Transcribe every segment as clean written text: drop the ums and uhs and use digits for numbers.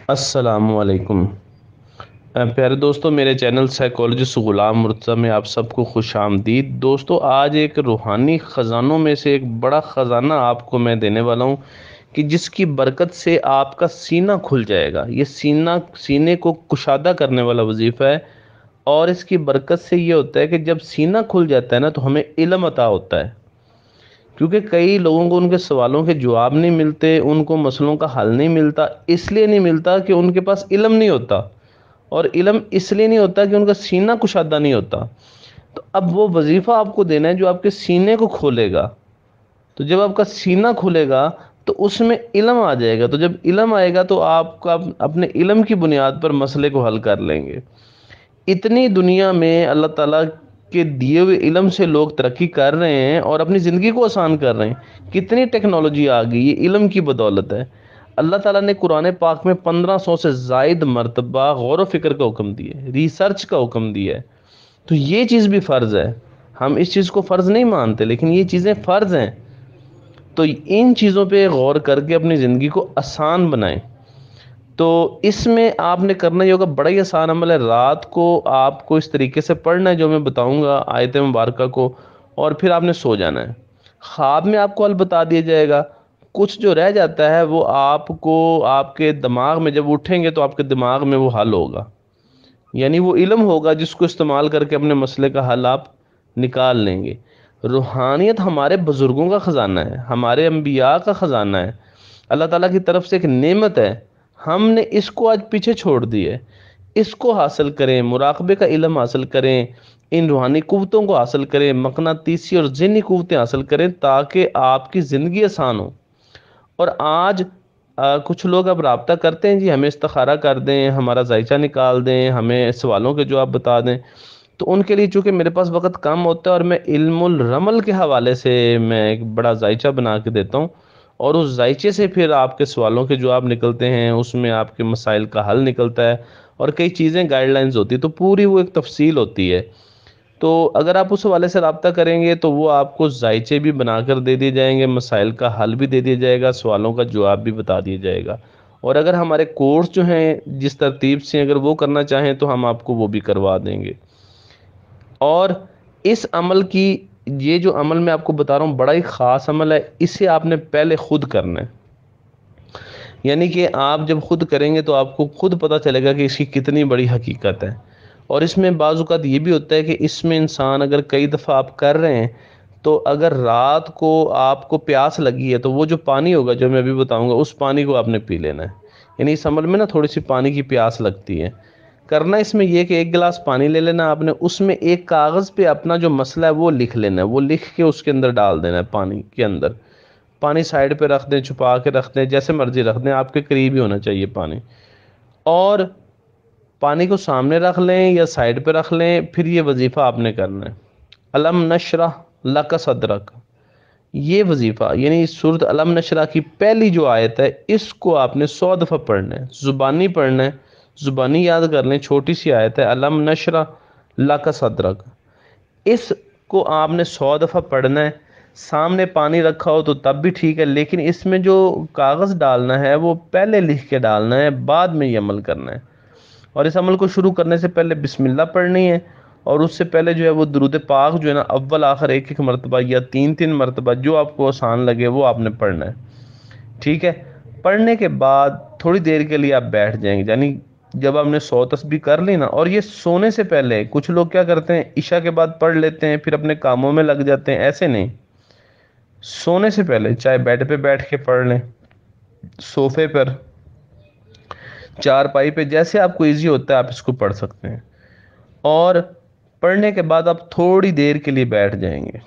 السلام علیکم پیارے دوستو، میرے چینل سائیکالوجسٹ غلام مرتضیٰ میں آپ سب کو خوش آمدید۔ دوستو، آج ایک روحانی خزانوں میں سے ایک بڑا خزانہ آپ کو میں دینے والا ہوں کہ جس کی برکت سے آپ کا سینہ کھل جائے گا۔ یہ سینے کو کشادہ کرنے والا وظیفہ ہے، اور اس کی برکت سے یہ ہوتا ہے کہ جب سینہ کھل جاتا ہے نا تو ہمیں علم عطا ہوتا ہے۔ کیونکہ کئی لوگوں کو ان کے سوالوں کے جواب نہیں ملتے، ان کو مسئلوں کا حل نہیں ملتا۔ اس لیے نہیں ملتا کہ ان کے پاس علم نہیں ہوتا، اور علم اس لیے نہیں ہوتا کہ ان کا سینہ کشادہ نہیں ہوتا۔ تو اب وہ وظیفہ آپ کو دینا ہے جو آپ کے سینے کو کھولے گا۔ تو جب آپ کا سینہ کھلے گا تو اس میں علم آ جائے گا۔ تو جب علم آئے گا تو آپ کا اپنے علم کی بنیاد پر مسئلے کو حل کر لیں گے۔ اتنی دنیا میں اللہ تعالیٰ کے دیے ہوئے علم سے لوگ ترقی کر رہے ہیں اور اپنی زندگی کو آسان کر رہے ہیں۔ کتنی ٹیکنالوجی آ گئی، یہ علم کی بدولت ہے۔ اللہ تعالیٰ نے قرآن پاک میں 1500 سے زائد مرتبہ غور و فکر کا حکم دیا ہے، ریسرچ کا حکم دیا ہے۔ تو یہ چیز بھی فرض ہے۔ ہم اس چیز کو فرض نہیں مانتے، لیکن یہ چیزیں فرض ہیں۔ تو ان چیزوں پہ غور کر کے اپنی زندگی کو آسان بنائیں۔ تو اس میں آپ نے کرنا یہ ہوگا، بڑا ہی آسان عمل ہے۔ رات کو آپ کو اس طریقے سے پڑھنا ہے جو میں بتاؤں گا آیت مبارکہ کو، اور پھر آپ نے سو جانا ہے۔ خواب میں آپ کو حل بتا دیا جائے گا۔ کچھ جو رہ جاتا ہے وہ آپ کو آپ کے دماغ میں جب اٹھیں گے تو آپ کے دماغ میں وہ حل ہوگا، یعنی وہ علم ہوگا جس کو استعمال کر کے اپنے مسئلے کا حل آپ نکال لیں گے۔ روحانیت ہمارے بزرگوں کا خزانہ ہے، ہمارے انبیاء کا خزانہ ہے، اللہ تعالیٰ کی طرف سے ایک نعمت ہے۔ ہم نے اس کو آج پیچھے چھوڑ دی ہے۔ اس کو حاصل کریں، مراقبے کا علم حاصل کریں، ان روحانی قوتوں کو حاصل کریں، مقناطیسی اور ذہنی قوتیں حاصل کریں تاکہ آپ کی زندگی آسان ہو۔ اور آج کچھ لوگ اب رابطہ کرتے ہیں، جی ہمیں استخارہ کر دیں، ہمارا ذائچہ نکال دیں، ہمیں سوالوں کے جواب بتا دیں۔ تو ان کے لیے چونکہ میرے پاس وقت کم ہوتا ہے اور میں علم الرمل کے حوالے سے میں ایک بڑا ذائچہ بنا کے دیتا ہوں، اور اس ذائچے سے پھر آپ کے سوالوں کے جواب نکلتے ہیں، اس میں آپ کے مسائل کا حل نکلتا ہے، اور کئی چیزیں گائیڈ لائنز ہوتی ہیں، تو پوری وہ ایک تفصیل ہوتی ہے۔ تو اگر آپ اس حوالے سے رابطہ کریں گے تو وہ آپ کو ذائچے بھی بنا کر دے دیے جائیں گے، مسائل کا حل بھی دے دیا جائے گا، سوالوں کا جواب بھی بتا دیا جائے گا۔ اور اگر ہمارے کورس جو ہیں جس ترتیب سے اگر وہ کرنا چاہیں تو ہم آپ کو وہ بھی کروا دیں گے۔ اور اس عمل کی، یہ جو عمل میں آپ کو بتا رہا ہوں بڑا ہی خاص عمل ہے، اسے آپ نے پہلے خود کرنا ہے۔ یعنی کہ آپ جب خود کریں گے تو آپ کو خود پتہ چلے گا کہ اس کی کتنی بڑی حقیقت ہے۔ اور اس میں بعض اوقات یہ بھی ہوتا ہے کہ اس میں انسان اگر کئی دفعہ آپ کر رہے ہیں تو اگر رات کو آپ کو پیاس لگی ہے تو وہ جو پانی ہوگا جو میں ابھی بتاؤں گا اس پانی کو آپ نے پی لینا ہے۔ یعنی اس عمل میں نا تھوڑی سی پانی کی پیاس لگتی ہے۔ کرنا اس میں یہ کہ ایک گلاس پانی لے لینا آپ نے، اس میں ایک کاغذ پہ اپنا جو مسئلہ ہے وہ لکھ لینا ہے، وہ لکھ کے اس کے اندر ڈال دینا ہے پانی کے اندر۔ پانی سائڈ پہ رکھ دیں، چھپا کے رکھ دیں، جیسے مرضی رکھ دیں، آپ کے قریب ہی ہونا چاہیے پانی۔ اور پانی کو سامنے رکھ لیں یا سائڈ پہ رکھ لیں، پھر یہ وظیفہ آپ نے کرنا ہے، الم نشرح لک صدرک۔ یہ وظیفہ یعنی سورۃ الم نشرح کی پہلی جو آیت ہے اس کو آپ نے 100 دفعہ پڑھنا ہے، زبانی پڑھنا ہے، زبانی یاد کر لیں، چھوٹی سی آیت ہے الم نشرح لک صدرک۔ اس کو آپ نے 100 دفعہ پڑھنا ہے۔ سامنے پانی رکھا ہو تو تب بھی ٹھیک ہے، لیکن اس میں جو کاغذ ڈالنا ہے وہ پہلے لکھ کے ڈالنا ہے، بعد میں یہ عمل کرنا ہے۔ اور اس عمل کو شروع کرنے سے پہلے بسم اللہ پڑھنی ہے، اور اس سے پہلے جو ہے وہ درود پاک جو ہے نا اول آخر ایک ایک مرتبہ یا 3 مرتبہ جو آپ کو آسان لگے وہ آپ نے پڑھنا ہے، ٹھیک ہے۔ پڑھنے کے بعد تھوڑی دیر کے لیے آپ بیٹھ جائیں گے، یعنی جب آپ نے 100 تسبیح کر لی نا، اور یہ سونے سے پہلے، کچھ لوگ کیا کرتے ہیں عشاء کے بعد پڑھ لیتے ہیں پھر اپنے کاموں میں لگ جاتے ہیں، ایسے نہیں۔ سونے سے پہلے چاہے بیڈ پہ بیٹھ کے پڑھ لیں، صوفے پر، چارپائی پہ، جیسے آپ کو ایزی ہوتا ہے آپ اس کو پڑھ سکتے ہیں۔ اور پڑھنے کے بعد آپ تھوڑی دیر کے لیے بیٹھ جائیں گے،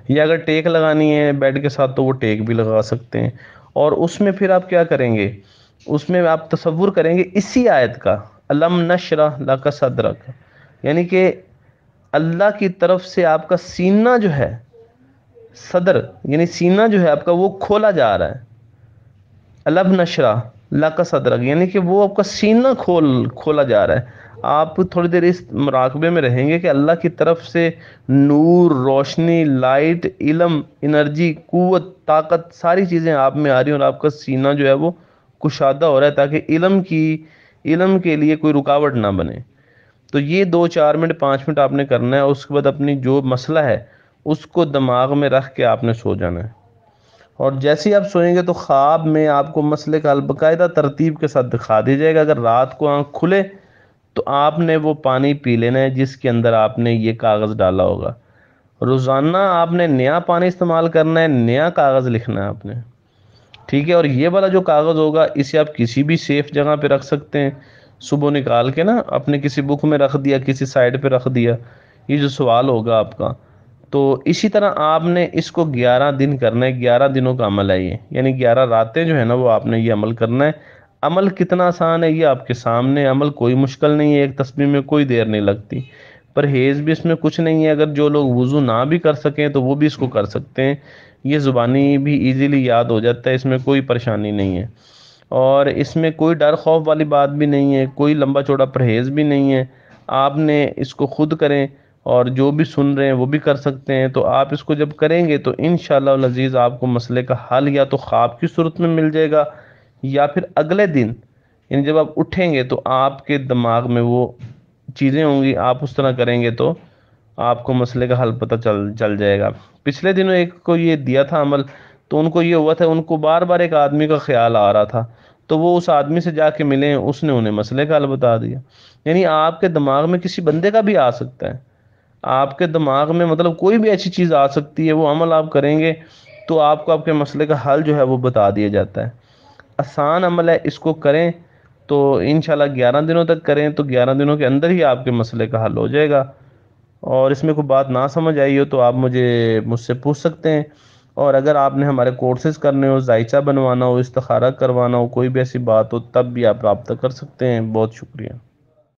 یا اگر ٹیک لگانی ہے بیڈ کے ساتھ تو وہ ٹیک بھی لگا سکتے ہیں۔ اور اس میں پھر آپ کیا کریں گے، اس میں آپ تصور کریں گے اسی آیت کا، الم نشرح لک صدرک، یعنی کہ اللہ کی طرف سے آپ کا سینہ جو ہے، صدر یعنی سینہ جو ہے آپ کا وہ کھولا جا رہا ہے۔ الم نشرح لک صدرک یعنی کہ وہ آپ کا سینہ کھولا جا رہا ہے۔ آپ تھوڑی دیر اس مراقبے میں رہیں گے کہ اللہ کی طرف سے نور، روشنی، لائٹ، علم، انرجی، قوت، طاقت، ساری چیزیں آپ میں آ رہی ہیں اور آپ کا سینہ جو ہے وہ کشادہ ہو رہا ہے تاکہ علم کے لیے کوئی رکاوٹ نہ بنے۔ تو یہ 2 4 منٹ 5 منٹ آپ نے کرنا ہے، اس کے بعد اپنی جو مسئلہ ہے اس کو دماغ میں رکھ کے آپ نے سو جانا ہے، اور جیسے ہی آپ سوئیں گے تو خواب میں آپ کو مسئلے کا حل باقاعدہ ترتیب کے ساتھ دکھا دی جائے گا۔ اگر رات کو آنکھ کھلے تو آپ نے وہ پانی پی لینا ہے جس کے اندر آپ نے یہ کاغذ ڈالا ہوگا۔ روزانہ آپ نے نیا پانی استعمال کرنا ہے، نیا کاغذ لکھنا ہے آپ نے، ٹھیک ہے؟ اور یہ والا جو کاغذ ہوگا اسے آپ کسی بھی سیف جگہ پہ رکھ سکتے ہیں، صبح نکال کے نا اپنے کسی بک میں رکھ دیا، کسی سائڈ پہ رکھ دیا، یہ جو سوال ہوگا آپ کا۔ تو اسی طرح آپ نے اس کو 11 دن کرنا ہے، 11 دنوں کا عمل ہے یہ، یعنی 11 راتیں جو ہے نا وہ آپ نے یہ عمل کرنا ہے۔ عمل کتنا آسان ہے یہ آپ کے سامنے ہے، عمل کوئی مشکل نہیں ہے، ایک تسبیح میں کوئی دیر نہیں لگتی، پرہیز بھی اس میں کچھ نہیں ہے۔ اگر جو لوگ وضو نہ بھی کر سکیں تو وہ بھی اس کو کر سکتے ہیں، یہ زبانی بھی ایزیلی یاد ہو جاتا ہے، اس میں کوئی پریشانی نہیں ہے، اور اس میں کوئی ڈر خوف والی بات بھی نہیں ہے، کوئی لمبا چوڑا پرہیز بھی نہیں ہے۔ آپ نے اس کو خود کریں اور جو بھی سن رہے ہیں وہ بھی کر سکتے ہیں۔ تو آپ اس کو جب کریں گے تو انشاءاللہ العزیز آپ کو مسئلے کا حل یا تو خواب کی صورت میں مل جائے گا، یا پھر اگلے دن یعنی جب آپ اٹھیں گے تو آپ کے دماغ میں وہ چیزیں ہوں گی، آپ اس طرح کریں گے تو آپ کو مسئلے کا حل پتہ چل جائے گا۔ پچھلے دنوں ایک کو یہ دیا تھا عمل، تو ان کو یہ ہوا تھا، ان کو بار بار ایک آدمی کا خیال آ رہا تھا، تو وہ اس آدمی سے جا کے ملے، اس نے انہیں مسئلے کا حل بتا دیا۔ یعنی آپ کے دماغ میں کسی بندے کا بھی آ سکتا ہے، آپ کے دماغ میں مطلب کوئی بھی ایسی چیز آ سکتی ہے، وہ عمل آپ کریں گے تو آپ کو آپ کے مسئلے کا حل جو ہے وہ بتا دیا جاتا ہے۔ آسان عمل ہے، اس کو کریں تو انشاءاللہ 11 دنوں تک کریں تو 11 دنوں کے اندر ہی آپ کے مسئلے کا حل ہو جائے گا۔ اور اس میں کوئی بات نہ سمجھ آئی ہو تو آپ مجھ سے پوچھ سکتے ہیں، اور اگر آپ نے ہمارے کورسز کرنے ہو، ذائچہ بنوانا ہو، استخارہ کروانا ہو، کوئی بھی ایسی بات ہو، تب بھی آپ رابطہ کر سکتے ہیں۔ بہت شکریہ۔